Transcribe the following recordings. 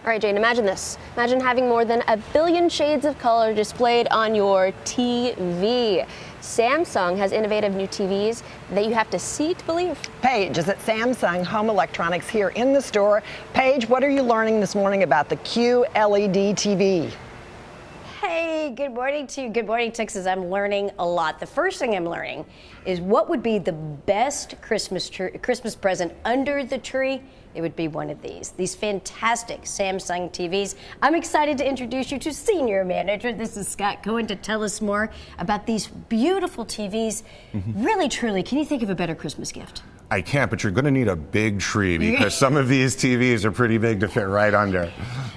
All right, Jane, imagine this. Imagine having more than 1 billion shades of color displayed on your TV. Samsung has innovative new TVs that you have to see to believe. Paige is at Samsung Home Electronics here in the store. Paige, what are you learning this morning about the QLED TV? Hey, good morning to you. Good morning, Texas. I'm learning a lot. The first thing I'm learning is what would be the best Christmas present under the tree. It would be one of these fantastic Samsung TVs. I'm excited to introduce you to Senior Manager. This is Scott Cohen to tell us more about these beautiful TVs. Really, truly, can you think of a better Christmas gift? I can't, but you're going to need a big tree because some of these TVs are pretty big to fit right under.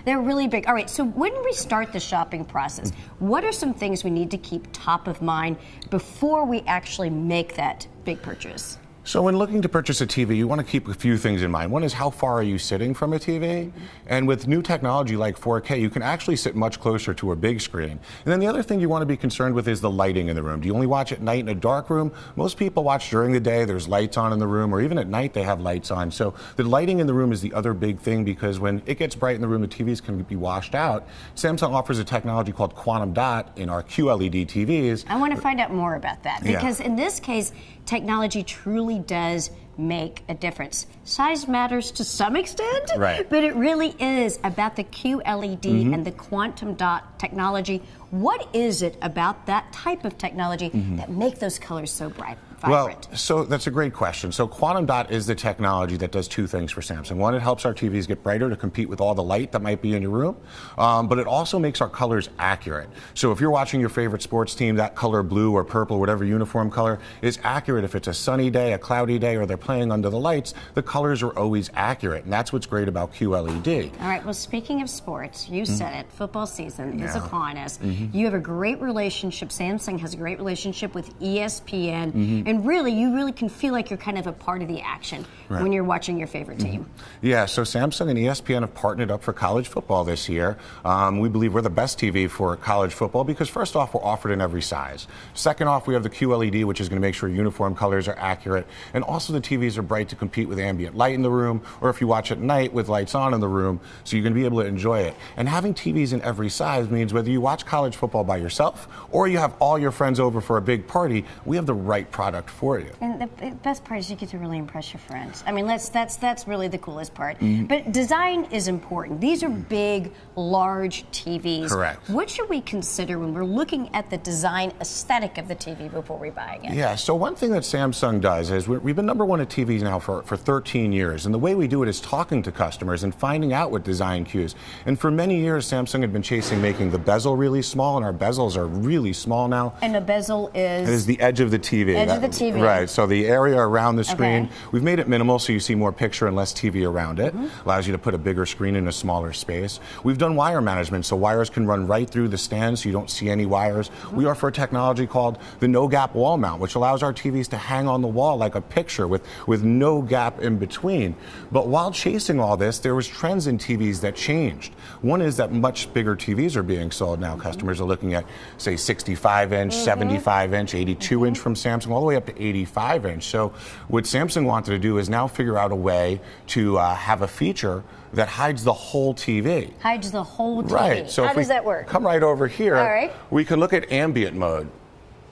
They're really big. All right, so when we start the shopping process, what are some things we need to keep top of mind before we actually make that big purchase? So when looking to purchase a TV, you want to keep a few things in mind. One is how far are you sitting from a TV? And with new technology like 4K, you can actually sit much closer to a big screen. And then the other thing you want to be concerned with is the lighting in the room. Do you only watch at night in a dark room? Most people watch during the day, there's lights on in the room, or even at night they have lights on. So the lighting in the room is the other big thing because when it gets bright in the room, the TVs can be washed out. Samsung offers a technology called quantum dot in our QLED TVs. I want to find out more about that because in this case, technology truly does make a difference. Size matters to some extent, but it really is about the QLED and the quantum dot technology. What is it about that type of technology that make those colors so bright? Vibrant? Well, so that's a great question. So quantum dot is the technology that does two things for Samsung. One, it helps our TVs get brighter to compete with all the light that might be in your room, but it also makes our colors accurate. So if you're watching your favorite sports team, that color blue or purple, whatever uniform color, is accurate. If it's a sunny day, a cloudy day, or they're playing under the lights, the colors are always accurate, and that's what's great about QLED. All right, well, speaking of sports, you said it, football season is upon us. You have a great relationship, Samsung has a great relationship with ESPN, and really, you really can feel like you're kind of a part of the action when you're watching your favorite team. Yeah, so Samsung and ESPN have partnered up for college football this year. We believe we're the best TV for college football because first off, we're offered in every size. Second off, we have the QLED, which is going to make sure uniform colors are accurate, and also the TVs are bright to compete with ambient light in the room, or if you watch at night with lights on in the room, so you're going to be able to enjoy it. And having TVs in every size means whether you watch college football by yourself or you have all your friends over for a big party, we have the right product for you. And the best part is you get to really impress your friends. I mean, that's really the coolest part. But design is important. These are big, large TVs. Correct. What should we consider when we're looking at the design aesthetic of the TV before we buy it? Yeah, so one thing that Samsung does is we've been #1 at TVs now for 13 years, and the way we do it is talking to customers and finding out what design cues. And for many years, Samsung had been chasing making the bezel really small, and our bezels are really small now. And the bezel is? It is the edge of the TV. Edge of the TV. Right, so the area around the screen, we've made it minimal so you see more picture and less TV around it. Allows you to put a bigger screen in a smaller space. We've done wire management, so wires can run right through the stand so you don't see any wires. We offer a technology called the no-gap wall mount, which allows our TVs to hang on the wall like a picture with no gap in between. But while chasing all this, there was trends in TVs that changed. One is that much bigger TVs are being sold now. Customers are looking at, say, 65-inch, 75-inch, 82-inch from Samsung, all the way up to 85-inch. So what Samsung wanted to do is now figure out a way to have a feature that hides the whole TV. Hides the whole TV. Right. So how does that work? Come right over here. All right. We can look at ambient mode.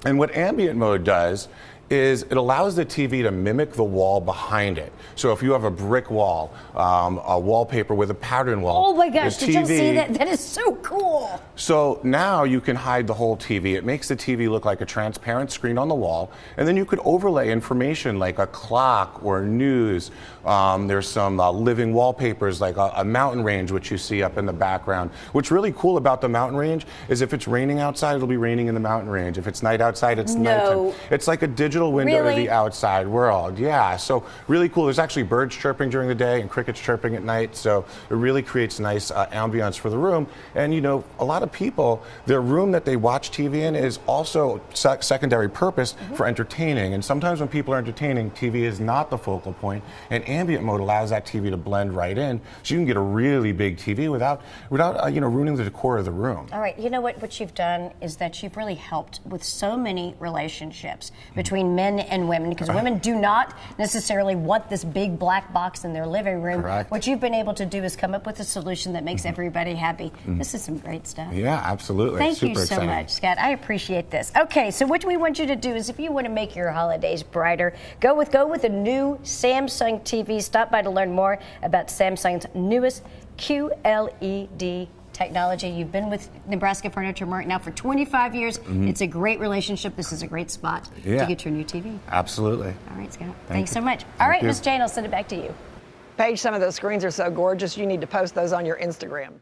And what ambient mode does is it allows the TV to mimic the wall behind it. So if you have a brick wall, a wallpaper with a pattern wall. Oh my gosh, did you see that? That is so cool. So now you can hide the whole TV. It makes the TV look like a transparent screen on the wall, and then you could overlay information like a clock or news. There's some living wallpapers like a mountain range, which you see up in the background. What's really cool about the mountain range is if it's raining outside, it'll be raining in the mountain range. If it's night outside, it's nighttime. It's like a digital window to the outside world. Yeah, so really cool. There's actually birds chirping during the day and crickets chirping at night, so it really creates nice ambiance for the room. And you know, a lot of people, their room that they watch TV in is also secondary purpose for entertaining. And sometimes when people are entertaining, TV is not the focal point, and ambient mode allows that TV to blend right in, so you can get a really big TV without you know, ruining the decor of the room. All right, you know what you've done is that you've really helped with so many relationships between between men and women, because women do not necessarily want this big black box in their living room. Correct. What you've been able to do is come up with a solution that makes everybody happy. This is some great stuff. Yeah, absolutely. Thank Super you so exciting. much, Scott. I appreciate this. Okay, so what we want you to do is, if you want to make your holidays brighter, go with a new Samsung TV. Stop by to learn more about Samsung's newest QLED technology. You've been with Nebraska Furniture Mart now for 25 years. It's a great relationship. This is a great spot to get your new TV. Absolutely. All right, Scott. Thanks so much. All right, Miss Jane, I'll send it back to you. Paige, some of those screens are so gorgeous, you need to post those on your Instagram.